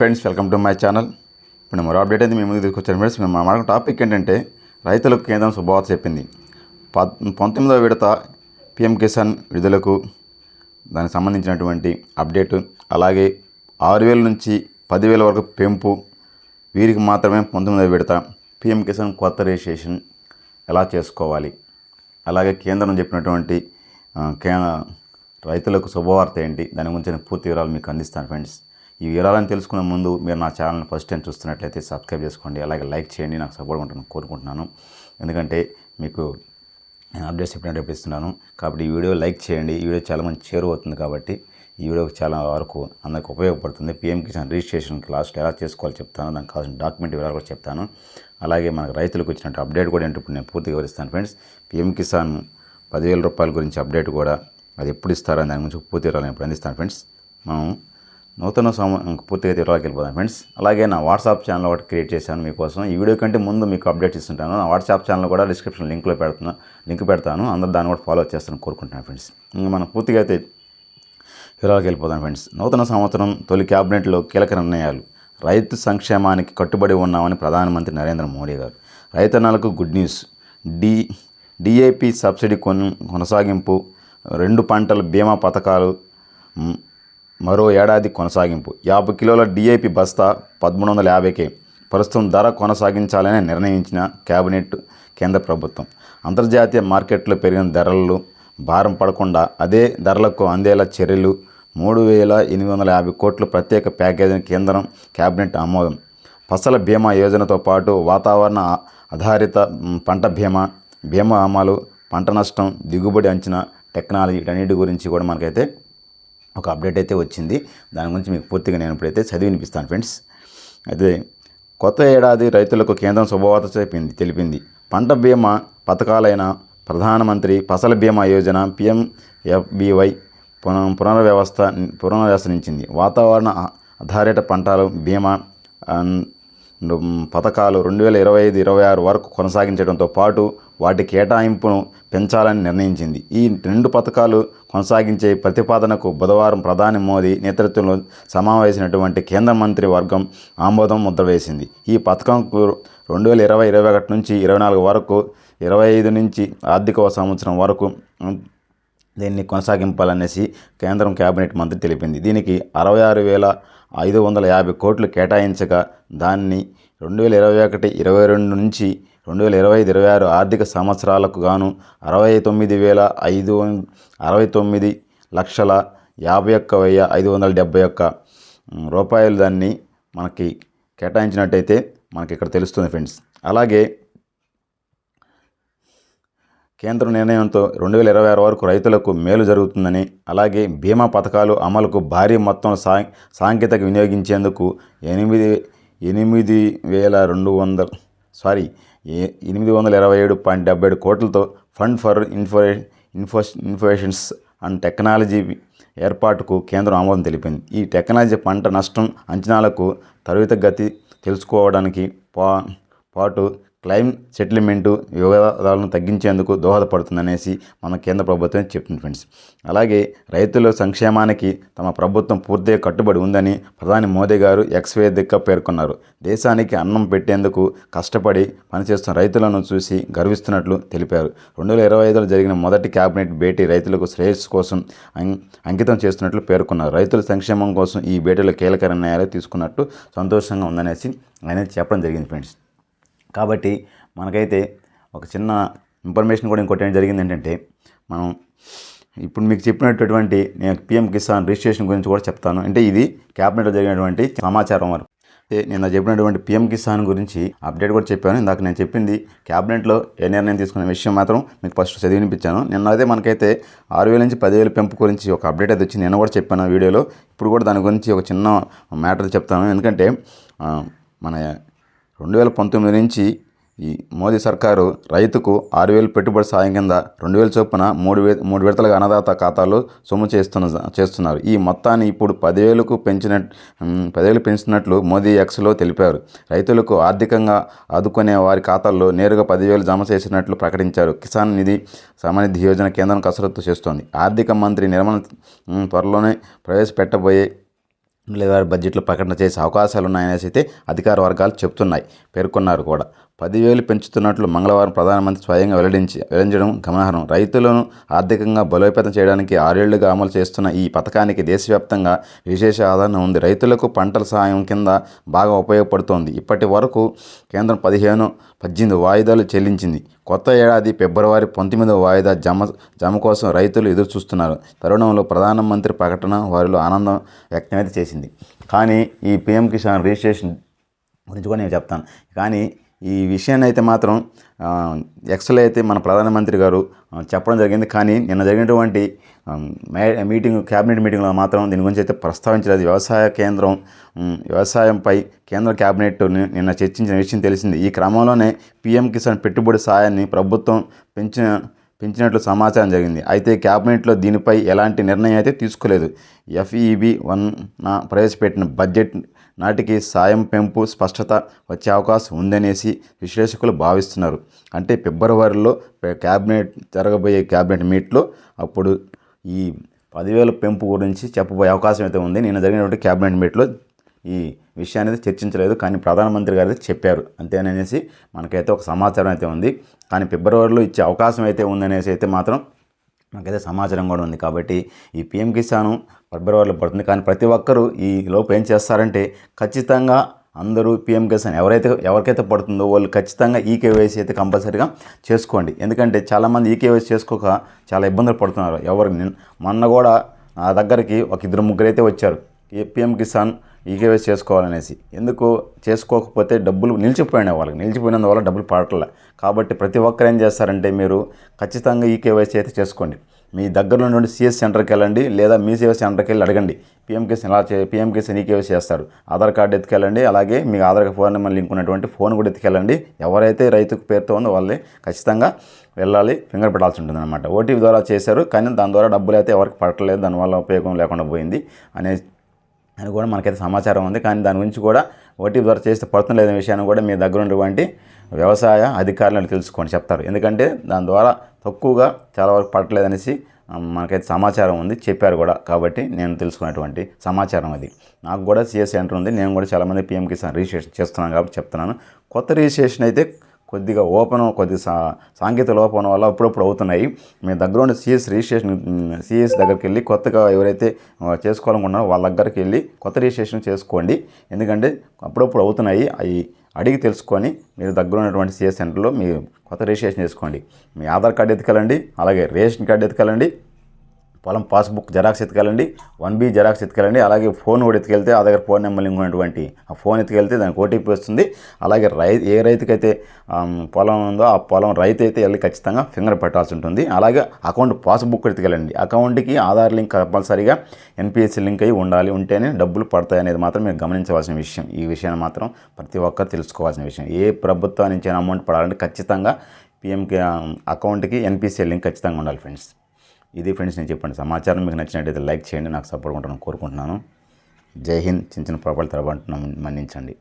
Friends, welcome to my channel. ఇప్పుడు మరో update అయితే మీ ముందుకు తీసుకొచ్చాను ఫ్రెండ్స్. మేము మా టాపిక్ ఏంటంటే రైతులకు కేంద్రం శుభవార్త చెప్పింది. 19వ విడత పిఎం కిసాన్ విడుదలకు దానికి సంబంధించినటువంటి అప్డేటు, అలాగే 6,000 నుంచి 10,000 వరకు పెంపు, వీరికి మాత్రమే 19వ విడత పిఎం కిసాన్ కొత్త రిజిస్ట్రేషన్ ఎలా చేసుకోవాలి, అలాగే కేంద్రం చెప్పినటువంటి రైతులకు శుభవార్త ఏంటి, దాని గురించి పూర్తి వివరాలు మీకు అందిస్తాను ఫ్రెండ్స్. ఈ వివరాలను తెలుసుకునే ముందు మీరు నా ఛానల్ని ఫస్ట్ టైం చూస్తున్నట్లయితే సబ్స్క్రైబ్ చేసుకోండి, అలాగే లైక్ చేయండి. నాకు సపోర్ట్ ఉంటాను కోరుకుంటున్నాను, ఎందుకంటే మీకు నేను అప్డేట్స్ చెప్పినట్టు ఇస్తున్నాను కాబట్టి ఈ వీడియో లైక్ చేయండి. ఈ వీడియో చాలా మంది చేరువవుతుంది కాబట్టి ఈ వీడియో చాలా వరకు అందరికి ఉపయోగపడుతుంది. పిఎం కిసాన్ రిజిస్ట్రేషన్కి లాస్ట్ ఎలా చేసుకోవాలో చెప్తాను, దానికి కావాల్సిన డాక్యుమెంట్ వివరాలు కూడా చెప్తాను. అలాగే మనకు రైతులకు వచ్చినట్టు అప్డేట్ కూడా ఏంటో ఇప్పుడు నేను పూర్తిగా వివరిస్తాను ఫ్రెండ్స్. పిఎం కిసాన్ 10,000 రూపాయల గురించి అప్డేట్ కూడా అది ఎప్పుడు ఇస్తారని దాని గురించి పూర్తి వివరాలు నేను ఇప్పుడు అందిస్తాను ఫ్రెండ్స్. మనం నూతన పూర్తిగా వివరాలకు వెళ్ళిపోతాం ఫ్రెండ్స్. అలాగే నా వాట్సాప్ ఛానల్ ఒకటి క్రియేట్ చేశాను మీకోసం. ఈ వీడియో కంటే ముందు మీకు అప్డేట్స్ ఇస్తుంటాను. నా వాట్సాప్ ఛానల్ కూడా డిస్క్రిప్షన్ లింక్ పెడతాను, అందరూ దాన్ని కూడా ఫాలో చేస్తాను కోరుకుంటున్నాను ఫ్రెండ్స్. ఇంకా మనం పూర్తిగా అయితే వివరాలకు వెళ్ళిపోతాం ఫ్రెండ్స్. నూతన సంవత్సరం తొలి క్యాబినెట్లో కీలక నిర్ణయాలు. రైతు సంక్షేమానికి కట్టుబడి ఉన్నామని ప్రధానమంత్రి నరేంద్ర మోడీ గారు. రైతన్నలకు గుడ్ న్యూస్. డిఏపి సబ్సిడీ కొనసాగింపు, 2 పంటల బీమా పథకాలు మరో ఏడాది కొనసాగింపు. 50 కిలోల డిఏపి బస్తా 1,350కే ప్రస్తుతం ధర కొనసాగించాలని నిర్ణయించిన కేంద్ర ప్రభుత్వం. అంతర్జాతీయ మార్కెట్లో పెరిగిన ధరలు భారం పడకుండా అదే ధరలకు అందేలా చర్యలు. 3,850 కోట్ల ప్రత్యేక ప్యాకేజీని కేంద్రం కేబినెట్ ఆమోదం. ఫసల బీమా యోజనతో పాటు వాతావరణ ఆధారిత పంట బీమా అమలు, పంట నష్టం, దిగుబడి అంచనా, టెక్నాలజీ, వీటన్నిటి గురించి కూడా మనకైతే ఒక అప్డేట్ అయితే వచ్చింది. దాని గురించి మీకు పూర్తిగా నేను ఇప్పుడైతే చదివి వినిపిస్తాను ఫ్రెండ్స్. అయితే కొత్త ఏడాది రైతులకు కేంద్రం శుభవార్త తెలిపింది. పంట బీమా పథకాలైన ప్రధానమంత్రి ఫసల్ బీమా యోజన PMFBY పునర్వ్యవస్థనించింది. వాతావరణ ఆధారిత పంటల బీమా పథకాలు 2025-26 వరకు కొనసాగించడంతో పాటు వాటి కేటాయింపును పెంచాలని నిర్ణయించింది. ఈ 2 పథకాలు కొనసాగించే ప్రతిపాదనకు బుధవారం ప్రధాని మోదీ నేతృత్వంలో సమావేశమైనటువంటి కేంద్ర మంత్రి వర్గం ఆమోదం ముద్ర వేసింది. ఈ పథకంకు 2020-21 నుంచి 24 వరకు, 25 నుంచి ఆర్థిక సంవత్సరం వరకు దీన్ని కొనసాగింపాలనేసి కేంద్రం కేబినెట్ మంత్రి తెలిపింది. దీనికి 66,550 కోట్లు కేటాయించగా దాన్ని 2021-22 నుంచి 2025-26 ఆర్థిక సంవత్సరాలకు గాను 69,51,571 రూపాయలు దాన్ని మనకి కేటాయించినట్టయితే మనకి ఇక్కడ తెలుస్తుంది ఫ్రెండ్స్. అలాగే కేంద్ర నిర్ణయంతో 2026 వరకు రైతులకు మేలు జరుగుతుందని, అలాగే బీమా పథకాలు అమలుకు భారీ మొత్తం సాంకేతిక వినియోగించేందుకు 827.77 కోట్లతో fund for informations and technology ఏర్పాటుకు కేంద్రం ఆమోదం తెలిపింది. ఈ టెక్నాలజీ పంట నష్టం అంచనాలకు త్వరితగతి తెలుసుకోవడానికి పాటు క్లెయిమ్ సెటిల్మెంటు వివాదాలను తగ్గించేందుకు దోహదపడుతుందనేసి మన కేంద్ర ప్రభుత్వం చెప్తుంది ఫ్రెండ్స్. అలాగే రైతుల సంక్షేమానికి తమ ప్రభుత్వం పూర్తిగా కట్టుబడి ఉందని ప్రధాని మోదీ గారు ఎక్స్ వేదికగా పేర్కొన్నారు. దేశానికి అన్నం పెట్టేందుకు కష్టపడి పనిచేస్తున్న రైతులను చూసి గర్విస్తున్నట్లు తెలిపారు. 2025లో జరిగిన మొదటి కేబినెట్ భేటీ రైతులకు శ్రేయస్సు కోసం అంకితం చేస్తున్నట్లు పేర్కొన్నారు. రైతుల సంక్షేమం కోసం ఈ భేటీలో కీలక నిర్ణయాలు తీసుకున్నట్టు సంతోషంగా ఉందనేసి ఆయన చెప్పడం జరిగింది ఫ్రెండ్స్. కాబట్టి మనకైతే ఒక చిన్న ఇన్ఫర్మేషన్ కూడా ఇంకోటి ఏం జరిగింది ఏంటంటే, మనం ఇప్పుడు మీకు చెప్పినటువంటి నేను పిఎం కిసాన్ రిజిస్ట్రేషన్ గురించి కూడా చెప్తాను. అంటే ఇది క్యాబినెట్లో జరిగినటువంటి సమాచారం వరకు నేను చెప్పినటువంటి పిఎం కిసాన్ గురించి అప్డేట్ కూడా చెప్పాను. ఇందాక నేను చెప్పింది క్యాబినెట్లో ఏ నిర్ణయం తీసుకునే విషయం మాత్రం మీకు ఫస్ట్ చదివి వినిపించాను. నిన్న అదే మనకైతే 6,000 నుంచి 10,000 పెంపు గురించి ఒక అప్డేట్ అయితే వచ్చింది. నేను కూడా చెప్పాను వీడియోలో. ఇప్పుడు కూడా దాని గురించి ఒక చిన్న మ్యాటర్ చెప్తాను. ఎందుకంటే మన 2019 నుంచి ఈ మోదీ సర్కారు రైతుకు 6,000 పెట్టుబడి సాయం కింద 2,000 చొప్పున 3 విడతలుగా అన్నదాత ఖాతాల్లో సొమ్ము చేస్తున్నారు. ఈ మొత్తాన్ని ఇప్పుడు 10,000 పెంచుతున్నట్లు మోదీ ఎక్స్లో తెలిపారు. రైతులకు ఆర్థికంగా ఆదుకునే వారి ఖాతాల్లో నేరుగా 10,000 జమ చేసినట్లు ప్రకటించారు. కిసాన్ నిధి సమనిధి యోజన కేంద్రం కసరత్తు చేస్తోంది. ఆర్థిక మంత్రి నిర్మల త్వరలోనే ప్రవేశపెట్టబోయే లేదా బడ్జెట్లో ప్రకటన చేసే అవకాశాలు ఉన్నాయనేసి అయితే అధికార వర్గాలు పేర్కొన్నారు కూడా. 10,000 పెంచుతున్నట్లు మంగళవారం ప్రధానమంత్రి స్వయంగా వెల్లడించడం గమనార్హం. రైతులను ఆర్థికంగా బలోపేతం చేయడానికి 6 ఏళ్లుగా అమలు చేస్తున్న ఈ పథకానికి దేశవ్యాప్తంగా విశేష ఆదరణ ఉంది. రైతులకు పంటల సాయం కింద బాగా ఉపయోగపడుతోంది. ఇప్పటి వరకు కేంద్రం 18 వాయిదాలు చెల్లించింది. కొత్త ఏడాది ఫిబ్రవరి 19వ వాయిదా జమ కోసం రైతులు ఎదురు చూస్తున్నారు. తరుణంలో ప్రధానమంత్రి ప్రకటన వారిలో ఆనందం వ్యక్తమైతే చేసింది. కానీ ఈ పీఎం కిసాన్ రిజిస్ట్రేషన్ గురించి కూడా నేను చెప్తాను. కానీ ఈ విషయాన్ని అయితే మాత్రం ఎక్స్లో అయితే మన ప్రధానమంత్రి గారు చెప్పడం జరిగింది. కానీ నిన్న జరిగినటువంటి క్యాబినెట్ మీటింగ్లో మాత్రం దీని గురించి అయితే ప్రస్తావించలేదు. వ్యవసాయంపై కేంద్ర క్యాబినెట్ నిన్న చర్చించిన విషయం తెలిసింది. ఈ క్రమంలోనే పీఎం కిసాన్ పెట్టుబడి సాయాన్ని ప్రభుత్వం పెంచినట్లు సమాచారం జరిగింది. అయితే క్యాబినెట్లో దీనిపై ఎలాంటి నిర్ణయం అయితే తీసుకోలేదు. FEB 1 ప్రవేశపెట్టిన బడ్జెట్ నాటికి సాయం పెంపు స్పష్టత వచ్చే అవకాశం ఉందనేసి విశ్లేషకులు భావిస్తున్నారు. అంటే ఫిబ్రవరిలో జరగబోయే క్యాబినెట్ మీట్లో అప్పుడు ఈ 10,000 పెంపు గురించి చెప్పబోయే అవకాశం అయితే ఉంది. నిన్న జరిగినటువంటి క్యాబినెట్ మీట్లో ఈ విషయాన్ని అయితే చర్చించలేదు. కానీ ప్రధానమంత్రి గారు అయితే చెప్పారు అంతేననేసి మనకైతే ఒక సమాచారం అయితే ఉంది. కానీ ఫిబ్రవరిలో ఇచ్చే అవకాశం అయితే ఉందనేసి అయితే మాత్రం మనకైతే సమాచారం కూడా ఉంది. కాబట్టి ఈ పీఎం కిసాన్ ఫిబ్రవరిలో పడుతుంది. కానీ ప్రతి ఒక్కరూ ఈ లోపు ఏం చేస్తారంటే ఖచ్చితంగా అందరూ పీఎం కిసాన్ ఎవరికైతే పడుతుందో వాళ్ళు ఖచ్చితంగా ఈకేవైసీ అయితే కంపల్సరీగా చేసుకోండి. ఎందుకంటే చాలామంది ఈకేవైసీ చేసుకోక చాలా ఇబ్బందులు పడుతున్నారు. మొన్న కూడా నా దగ్గరికి ఒక 2-3 అయితే వచ్చారు పీఎం కిసాన్ ఈకేవైసీ చేసుకోవాలనేసి. ఎందుకు చేసుకోకపోతే డబ్బులు నిలిచిపోయినందువల్ల డబ్బులు పడట్లే. కాబట్టి ప్రతి ఒక్కరు ఏం చేస్తారంటే మీరు ఖచ్చితంగా ఈకేవైసీ అయితే చేసుకోండి. మీ దగ్గరలో నుండి సిఎస్ సెంటర్కి వెళ్ళండి, లేదా మీ సిఎస్ సెంటర్కి వెళ్ళి అడగండి పీఎం కిసాన్ ఈకేవైసీ చేస్తారు. ఆధార్ కార్డు ఎత్తుకెళ్ళండి, అలాగే మీ ఆధార్ ఫోన్ నెంబర్ లింక్ ఉన్నటువంటి ఫోన్ కూడా ఎత్తుకెళ్ళండి. ఎవరైతే రైతుకు పేరుతో ఉందో వాళ్ళే ఖచ్చితంగా వెళ్ళాలి, ఫింగర్ పెట్టాల్సి ఉంటుంది అనమాట. ఓటీపీ ద్వారా చేశారు, కానీ దాని ద్వారా డబ్బులు అయితే ఎవరికి పడట్లేదు, దానివల్ల ఉపయోగం లేకుండా పోయింది అని కూడా మనకైతే సమాచారం ఉంది. కానీ దాని గురించి కూడా ఓటీపీ ద్వారా చేస్తే పడుతుందనే విషయాన్ని కూడా మీ దగ్గర ఉన్నటువంటి వ్యవసాయ అధికారులను తెలుసుకోండి, చెప్తారు. ఎందుకంటే దాని ద్వారా తక్కువగా చాలా వరకు పడట్లేదనేసి మనకైతే సమాచారం ఉంది, చెప్పారు కూడా. కాబట్టి నేను తెలుసుకున్నటువంటి సమాచారం అది. నాకు కూడా సిఎస్ సెంటర్ ఉంది, నేను కూడా చాలామంది పీఎం కిసాన్ రిజిస్ట్రేషన్ చేస్తున్నాను కాబట్టి చెప్తున్నాను. కొత్త రిజిస్ట్రేషన్ అయితే కొద్దిగా సాంకేతిక లోపం వల్ల అప్పుడప్పుడు అవుతున్నాయి. మీ దగ్గర ఉన్న సిఎస్ దగ్గరికి వెళ్ళి కొత్తగా ఎవరైతే చేసుకోవాలనుకున్నారో వాళ్ళ దగ్గరికి వెళ్ళి కొత్త రిజిస్ట్రేషన్ చేసుకోండి. ఎందుకంటే అప్పుడప్పుడు అవుతున్నాయి. అవి అడిగి తెలుసుకొని మీరు దగ్గర ఉన్నటువంటి సిఎస్ సెంటర్లో మీ కొత్త రిజిస్ట్రేషన్ చేసుకోండి. మీ ఆధార్ కార్డు ఎత్తుకెళ్ళండి, అలాగే రేషన్ కార్డు ఎత్తుకెళ్ళండి, పొలం పాస్బుక్ జెరాక్స్ ఎత్తుకెళ్ళండి, 1B జెరాక్స్ ఎత్తుకెళ్ళండి, అలాగే ఫోన్ కూడా ఎత్తుకెళ్తే ఆ దగ్గర ఫోన్ నెంబర్ లింక్ ఉన్నటువంటి ఆ ఫోన్ ఎత్తుకెళ్తే దానికి ఓటీపీ వస్తుంది. అలాగే ఏ రైతుకైతే పొలం ఉందో ఆ పొలం రైతు అయితే వెళ్ళి ఖచ్చితంగా ఫింగర్ పెట్టాల్సి ఉంటుంది. అలాగే అకౌంట్ పాస్బుక్ ఎత్తుకెళ్ళండి. అకౌంట్కి ఆధార్ లింక్ కంపల్సరీగా NPS లింక్ అయ్యి ఉంటేనే డబ్బులు పడతాయి అనేది మాత్రం మీరు గమనించవలసిన విషయం. ఈ విషయాన్ని మాత్రం ప్రతి ఒక్కరు తెలుసుకోవాల్సిన విషయం. ఏ ప్రభుత్వం నుంచి అమౌంట్ పడాలంటే ఖచ్చితంగా పీఎంకి అకౌంట్కి NPS లింక్ ఖచ్చితంగా ఉండాలి ఫ్రెండ్స్. ఇది ఫ్రెండ్స్ నేను చెప్పండి సమాచారం మీకు నచ్చినట్టయితే లైక్ చేయండి, నాకు సపోర్ట్ ఉంటాను కోరుకుంటున్నాను. జై హింద్. చిన్న పొరపాటు మన్నించండి.